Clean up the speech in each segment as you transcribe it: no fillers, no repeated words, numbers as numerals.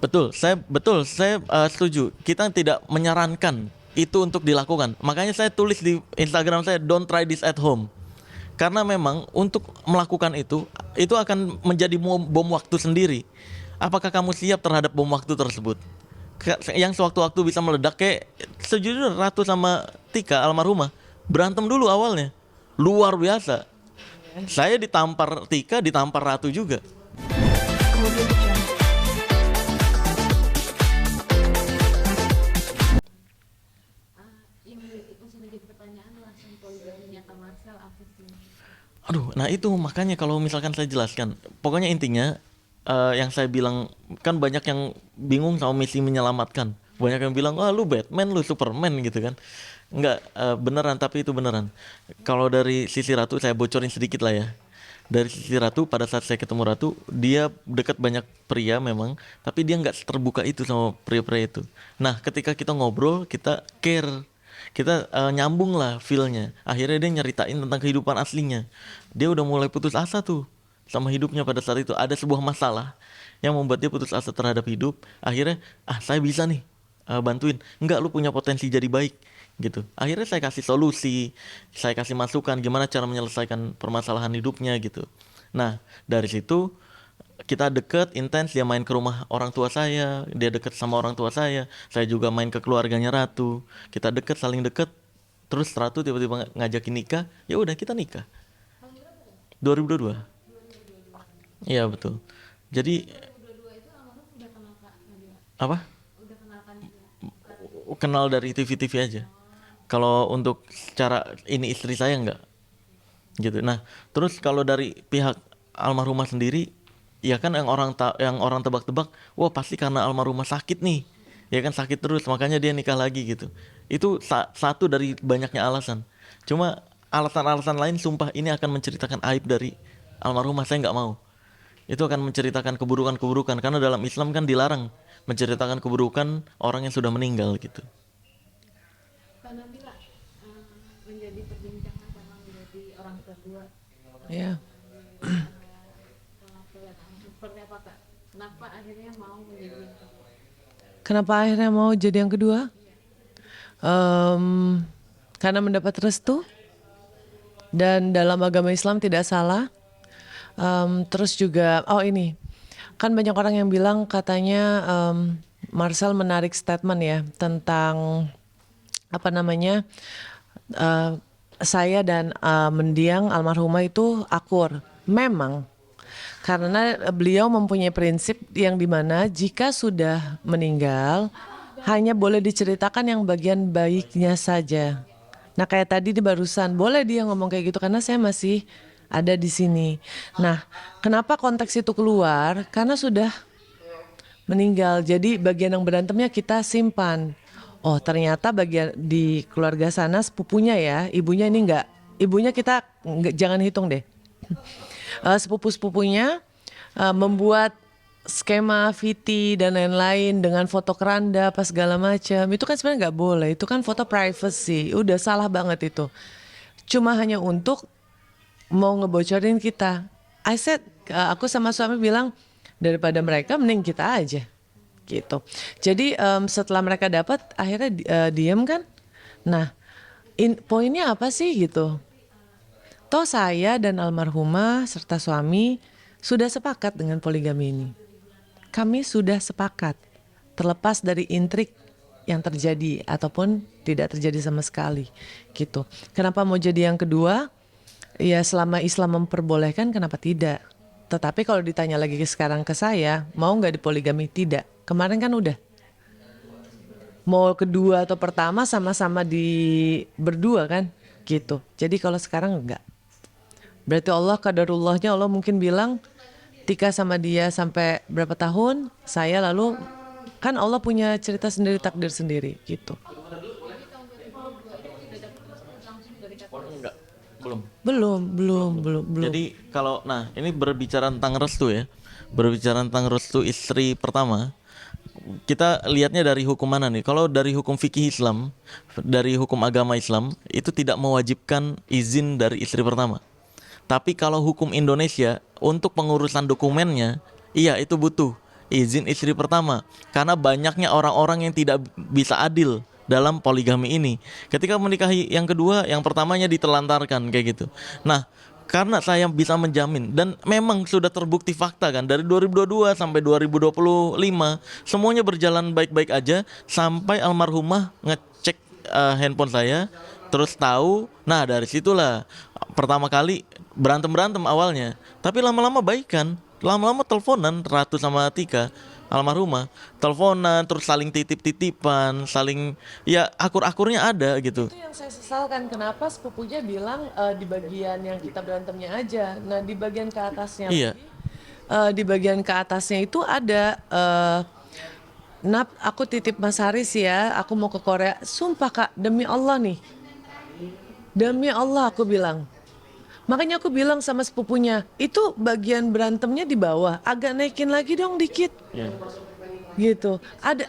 Betul, saya setuju. Kita tidak menyarankan itu untuk dilakukan. Makanya saya tulis di Instagram saya, don't try this at home. Karena memang untuk melakukan itu akan menjadi bom waktu sendiri. Apakah kamu siap terhadap bom waktu tersebut? Yang sewaktu-waktu bisa meledak, kayak sejujurnya Ratu sama Tika almarhumah berantem dulu awalnya. Luar biasa. Saya ditampar Tika, ditampar Ratu juga. Kemudian berjalan. Yang masih menjadi pertanyaan langsung poligaminya Kak Marcel apa sih? Aduh, nah itu makanya kalau misalkan saya jelaskan, pokoknya intinya yang saya bilang, kan banyak yang bingung sama misi menyelamatkan. Banyak yang bilang, wah lu Batman, lu Superman gitu kan. Enggak, beneran, tapi itu beneran. Kalau dari sisi Ratu, saya bocorin sedikit lah ya. Dari sisi Ratu, pada saat saya ketemu Ratu, dia dekat banyak pria memang, tapi dia nggak terbuka itu sama pria-pria itu. Nah, ketika kita ngobrol, kita care, kita nyambung lah feelnya. Akhirnya dia nyeritain tentang kehidupan aslinya. Dia udah mulai putus asa tuh sama hidupnya pada saat itu. Ada sebuah masalah yang membuat dia putus asa terhadap hidup. Akhirnya, saya bisa nih bantuin. Enggak, lu punya potensi jadi baik gitu. Akhirnya saya kasih solusi, saya kasih masukan gimana cara menyelesaikan permasalahan hidupnya gitu. Nah, dari situ kita deket, intens. Dia main ke rumah orang tua saya, dia deket sama orang tua saya juga main ke keluarganya Ratu. Kita deket, saling deket. Terus Ratu tiba-tiba ngajakin nikah, ya udah kita nikah. 2022. Iya betul. Jadi Dua-dua itu almarhum udah kenal Kak Nadia, apa? udah kenal Kak Nadia. Kenal dari TV-TV aja. Kalau untuk secara ini istri saya enggak gitu. Nah, terus kalau dari pihak almarhumah sendiri, ya kan yang orang tebak-tebak, wah pasti karena almarhumah sakit nih. Ya kan sakit terus makanya dia nikah lagi gitu. Itu satu dari banyaknya alasan. Cuma alasan-alasan lain sumpah ini akan menceritakan aib dari almarhumah, saya nggak mau. Itu akan menceritakan keburukan-keburukan karena dalam Islam kan dilarang menceritakan keburukan orang yang sudah meninggal gitu. Kak Nabila, menjadi perbincangan karena menjadi orang kedua. Ya. Seperti apa Kak? Kenapa akhirnya mau menjadi yang kedua? Kenapa akhirnya mau jadi yang kedua? Em, karena mendapat restu dan dalam agama Islam tidak salah. Terus juga, oh ini, kan banyak orang yang bilang katanya Marcel menarik statement ya tentang apa namanya, eh, saya dan mendiang almarhumah itu akur. Memang karena beliau mempunyai prinsip yang dimana jika sudah meninggal hanya boleh diceritakan yang bagian baiknya saja. Nah kayak tadi di barusan boleh dia ngomong kayak gitu karena saya masih ada di sini. Nah kenapa konteks itu keluar? Karena sudah meninggal. Jadi bagian yang berantemnya kita simpan. Oh ternyata bagian di keluarga sana sepupunya ya, ibunya ini enggak. Ibunya kita enggak, jangan hitung deh. Sepupu-sepupunya membuat skema VT dan lain-lain dengan foto keranda apa segala macam. Itu kan sebenarnya nggak boleh. Itu kan foto privacy. Udah salah banget itu. Cuma hanya untuk mau ngebocorin kita. I said, aku sama suami bilang daripada mereka mending kita aja gitu. Jadi setelah mereka dapat akhirnya diem kan. Nah, poinnya apa sih gitu? Toh saya dan almarhumah serta suami sudah sepakat dengan poligami ini. Kami sudah sepakat, terlepas dari intrik yang terjadi ataupun tidak terjadi sama sekali, gitu. Kenapa mau jadi yang kedua? Ya selama Islam memperbolehkan, kenapa tidak? Tetapi kalau ditanya lagi sekarang ke saya, mau nggak dipoligami? Tidak. Kemarin kan udah. Mau kedua atau pertama sama-sama di berdua kan, gitu. Jadi kalau sekarang enggak. Berarti Allah kadarullahnya Allah mungkin bilang Tika sama dia sampai berapa tahun, saya lalu kan Allah punya cerita sendiri takdir sendiri gitu. Enggak, belum. Belum. Jadi kalau ini berbicara tentang restu ya. Berbicara tentang restu istri pertama, kita lihatnya dari hukum mana nih? Kalau dari hukum fikih Islam, dari hukum agama Islam, itu tidak mewajibkan izin dari istri pertama. Tapi kalau hukum Indonesia untuk pengurusan dokumennya, iya itu butuh. izin istri pertama. Karena banyaknya orang-orang yang tidak bisa adil dalam poligami ini. Ketika menikahi yang kedua, yang pertamanya ditelantarkan kayak gitu. Nah, karena saya bisa menjamin dan memang sudah terbukti fakta kan dari 2022 sampai 2025 semuanya berjalan baik-baik aja sampai almarhumah ngecek handphone saya terus tahu. Nah, dari situlah pertama kali berantem-berantem awalnya, tapi lama-lama baikan. Lama-lama teleponan Ratu sama Tika almarhumah, teleponan terus saling titip-titipan, saling ya akur-akurnya ada gitu. Itu yang saya sesalkan, kenapa sepupunya bilang di bagian yang kita berantemnya aja. Nah, di bagian ke atasnya Iya. lagi, di bagian ke atasnya itu ada Nap, aku titip Mas Haris ya, aku mau ke Korea. Sumpah Kak, demi Allah nih. Demi Allah aku bilang. Makanya aku bilang sama sepupunya, itu bagian berantemnya di bawah, agak naikin lagi dong dikit. Iya. Gitu. Ada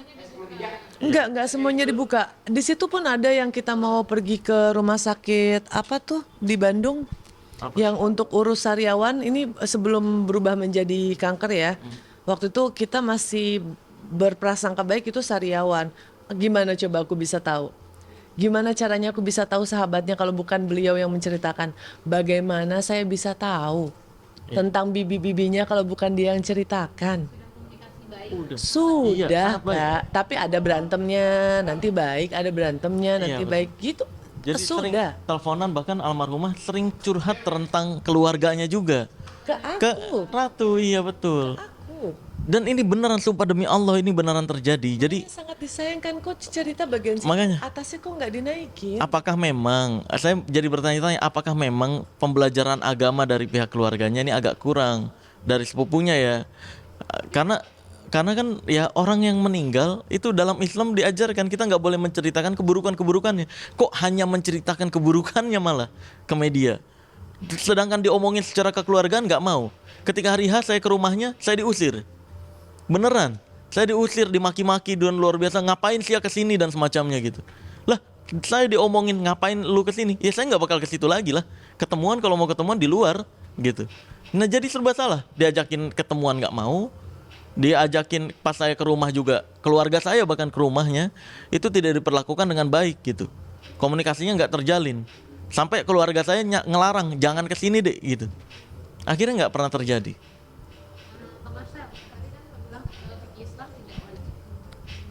enggak semuanya dibuka. Di situ pun ada yang kita mau pergi ke rumah sakit apa tuh di Bandung yang untuk urus sariawan ini sebelum berubah menjadi kanker ya. Waktu itu kita masih berprasangka baik itu sariawan. Gimana coba aku bisa tahu? Gimana caranya aku bisa tahu sahabatnya kalau bukan beliau yang menceritakan? Bagaimana saya bisa tahu tentang bibi-bibinya kalau bukan dia yang ceritakan? Udah. Iya, Sudah, sangat baik. Kak. Tapi ada berantemnya, nanti baik, ada berantemnya, Iya, nanti betul. baik gitu. Jadi sering Sudah. teleponan, bahkan almarhumah sering curhat tentang keluarganya juga Ke ke aku. Ratu. Iya betul. Aku. Dan ini beneran, sumpah demi Allah ini beneran terjadi. Jadi Ini sangat disayangkan kok cerita bagian Makanya. atasnya kok nggak dinaikin. apakah memang, saya jadi bertanya-tanya, apakah memang pembelajaran agama dari pihak keluarganya ini agak kurang dari sepupunya ya? Karena kan ya orang yang meninggal itu dalam Islam diajarkan kita nggak boleh menceritakan keburukan-keburukannya. Kok hanya menceritakan keburukannya malah ke media? Sedangkan diomongin secara kekeluargaan nggak mau. Ketika hari H saya ke rumahnya, saya diusir. Beneran, saya diusir, dimaki-maki dan luar biasa. Ngapain sih ya kesini dan semacamnya gitu. Lah, saya diomongin ngapain lu kesini? Ya saya nggak bakal ke situ lagi lah. Ketemuan kalau mau ketemuan di luar gitu. Nah jadi serba salah. Diajakin ketemuan nggak mau. Diajakin pas saya ke rumah juga, keluarga saya bahkan ke rumahnya itu tidak diperlakukan dengan baik gitu. Komunikasinya nggak terjalin. Sampai keluarga saya ngelarang jangan kesini deh gitu. Akhirnya nggak pernah terjadi. Mas Sel, tadi kan lo bilang di Islam tidak wajib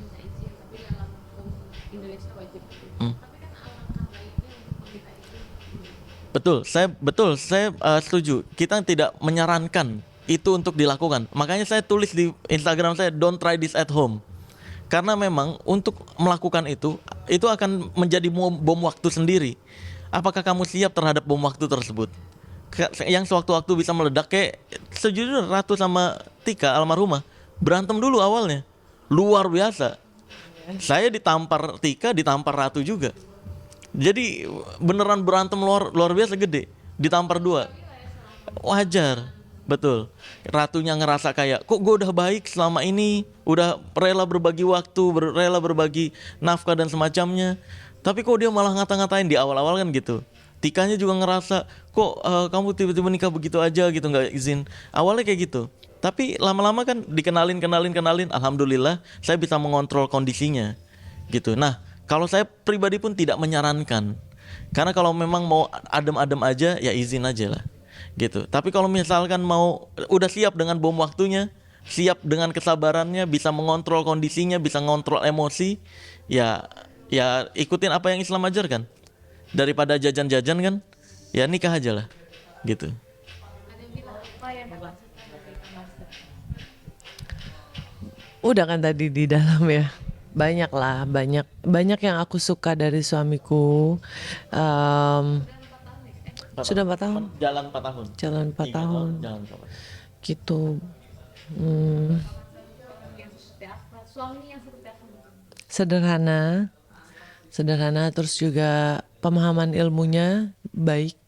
minta izin, tapi dalam hukum Indonesia wajib. Tapi kan alangkah baiknya untuk meminta izin. Betul, saya setuju. Kita tidak menyarankan itu untuk dilakukan. Makanya saya tulis di Instagram saya, don't try this at home. Karena memang untuk melakukan itu akan menjadi bom waktu sendiri. Apakah kamu siap terhadap bom waktu tersebut? Yang sewaktu-waktu bisa meledak kayak sejujurnya Ratu sama Tika almarhumah berantem dulu awalnya. Luar biasa. Saya ditampar Tika, ditampar Ratu juga. Jadi beneran berantem luar biasa gede. Ditampar dua. Wajar. Betul. Ratunya ngerasa kayak, kok gue udah baik selama ini, udah rela berbagi waktu, rela berbagi nafkah dan semacamnya. Tapi kok dia malah ngata-ngatain di awal-awal kan gitu. Tikanya juga ngerasa, kok kamu tiba-tiba nikah begitu aja gitu, nggak izin. Awalnya kayak gitu. Tapi lama-lama kan dikenalin, alhamdulillah saya bisa mengontrol kondisinya. Gitu. Nah, kalau saya pribadi pun tidak menyarankan. Karena kalau memang mau adem-adem aja, ya izin aja lah. Gitu. Tapi kalau misalkan mau udah siap dengan bom waktunya, siap dengan kesabarannya, bisa mengontrol kondisinya, bisa mengontrol emosi, ya ikutin apa yang Islam ajarkan. Daripada jajan-jajan kan, ya nikah aja lah. Gitu. Ada yang bilang apa yang dimaksudkan dari Mas Sel? Udah kan tadi di dalam ya. Banyak lah, banyak yang aku suka dari suamiku. Sudah 4 tahun. Jalan 4 tahun. Jalan 4 Tiga tahun. Jalan 4 tahun. Gitu. Hmm, Yang seperti apa? Suami yang seperti apa? sederhana terus juga pemahaman ilmunya baik.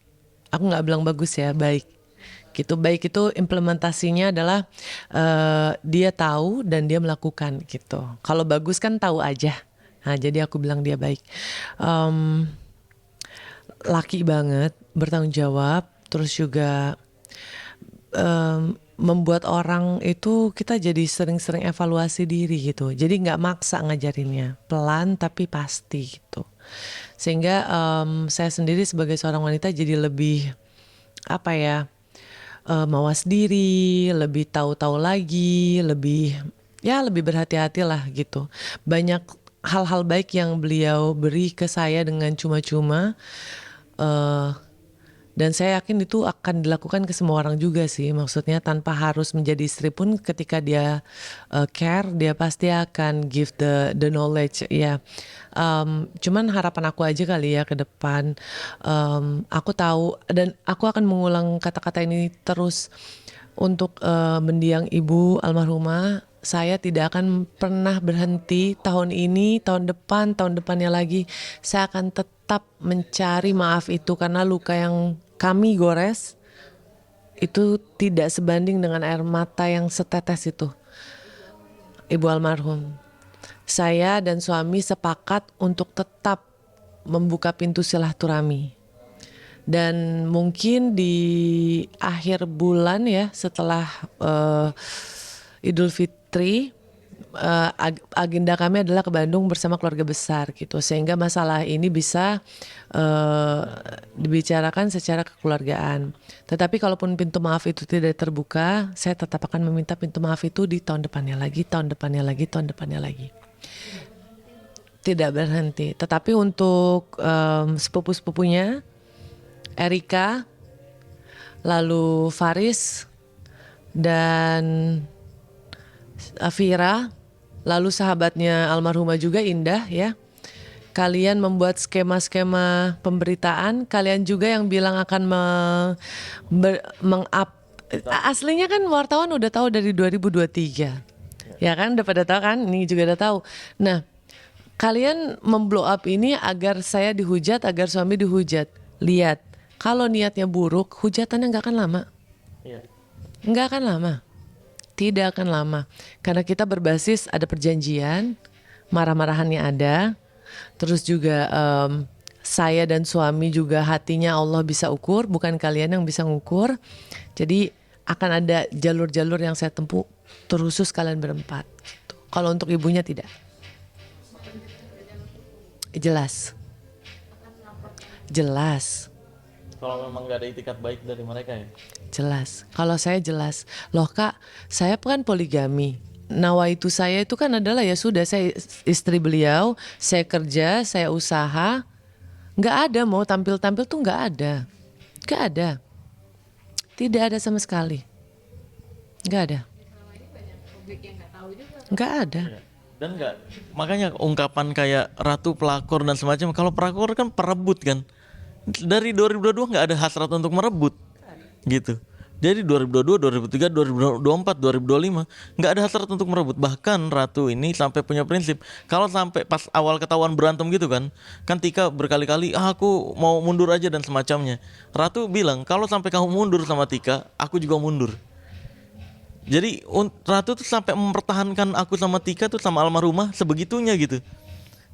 Aku nggak bilang bagus ya, baik. Gitu, baik itu implementasinya adalah dia tahu dan dia melakukan gitu. Kalau bagus kan tahu aja. Nah, jadi aku bilang dia baik. Laki banget, bertanggung jawab, terus juga membuat orang itu kita jadi sering-sering evaluasi diri gitu. Jadi nggak maksa ngajarinnya, pelan tapi pasti gitu. Sehingga saya sendiri sebagai seorang wanita jadi lebih apa ya, mawas diri, lebih tahu-tahu lagi, lebih berhati-hati lah gitu. Banyak hal-hal baik yang beliau beri ke saya dengan cuma-cuma. eh dan saya yakin itu akan dilakukan ke semua orang juga sih. Maksudnya tanpa harus menjadi istri pun ketika dia care, dia pasti akan give the knowledge ya. Cuman harapan aku aja kali ya ke depan. Aku tahu dan aku akan mengulang kata-kata ini terus untuk mendiang ibu almarhumah. Saya tidak akan pernah berhenti tahun ini, tahun depan, tahun depannya lagi. Saya akan tetap mencari maaf itu karena luka yang kami gores itu tidak sebanding dengan air mata yang setetes itu. Ibu almarhum. Saya dan suami sepakat untuk tetap membuka pintu silaturahmi. Dan mungkin di akhir bulan ya setelah Idul Fitri agenda kami adalah ke Bandung bersama keluarga besar gitu sehingga masalah ini bisa dibicarakan secara kekeluargaan. Tetapi kalaupun pintu maaf itu tidak terbuka, saya tetap akan meminta pintu maaf itu di tahun depannya lagi, tahun depannya lagi, tahun depannya lagi. Tidak berhenti. Tetapi untuk sepupu-sepupunya Erika, lalu Faris dan Afira, lalu sahabatnya almarhumah juga Indah ya. Kalian membuat skema-skema pemberitaan, kalian juga yang bilang akan meng-up. Aslinya kan wartawan udah tahu dari 2023. Ya kan udah pada tahu kan, ini juga udah tahu. Nah, kalian memblow up ini agar saya dihujat, agar suami dihujat. Lihat, kalau niatnya buruk, hujatannya nggak akan lama. Nggak akan lama. Tidak akan lama. Karena kita berbasis ada perjanjian, marah-marahannya ada. Terus juga saya dan suami juga hatinya Allah bisa ukur, bukan kalian yang bisa ngukur. Jadi akan ada jalur-jalur yang saya tempuh terkhusus kalian berempat. Gitu. Kalau untuk ibunya tidak. Jelas. Jelas. Kalau memang nggak ada itikat baik dari mereka ya. Jelas. Kalau saya jelas. Loh Kak, saya kan poligami. Nawaitu saya itu kan adalah ya sudah saya istri beliau, saya kerja, saya usaha. Nggak ada mau tampil-tampil tuh nggak ada. Nggak ada. Tidak ada sama sekali. Nggak ada. Publik yang nggak tahu juga. Nggak ada. Dan nggak, makanya ungkapan kayak ratu pelakor dan semacam, kalau pelakor kan perebut kan. Dari 2022 nggak ada hasrat untuk merebut gitu. Jadi 2022, 2023, 2024, 2025 nggak ada hasrat untuk merebut. Bahkan Ratu ini sampai punya prinsip, kalau sampai pas awal ketahuan berantem gitu kan Tika berkali-kali aku mau mundur aja dan semacamnya. Ratu bilang kalau sampai kamu mundur sama Tika, aku juga mundur. Jadi Ratu tuh sampai mempertahankan aku sama Tika tuh sama almarhumah sebegitunya gitu.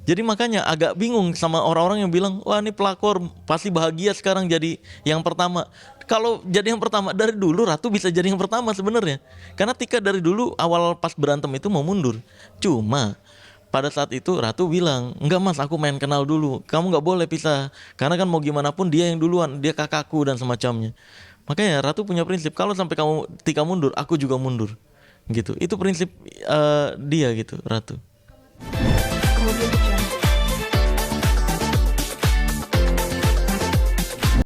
Jadi makanya agak bingung sama orang-orang yang bilang, wah ini pelakor pasti bahagia sekarang jadi yang pertama. Kalau jadi yang pertama dari dulu, Ratu bisa jadi yang pertama sebenarnya. Karena Tika dari dulu awal pas berantem itu mau mundur. Cuma pada saat itu Ratu bilang, enggak mas, aku main kenal dulu. Kamu nggak boleh pisah. Karena kan mau gimana pun dia yang duluan, dia kakakku dan semacamnya. Makanya Ratu punya prinsip, kalau sampai Tika mundur, aku juga mundur. Gitu. Itu prinsip dia gitu, Ratu.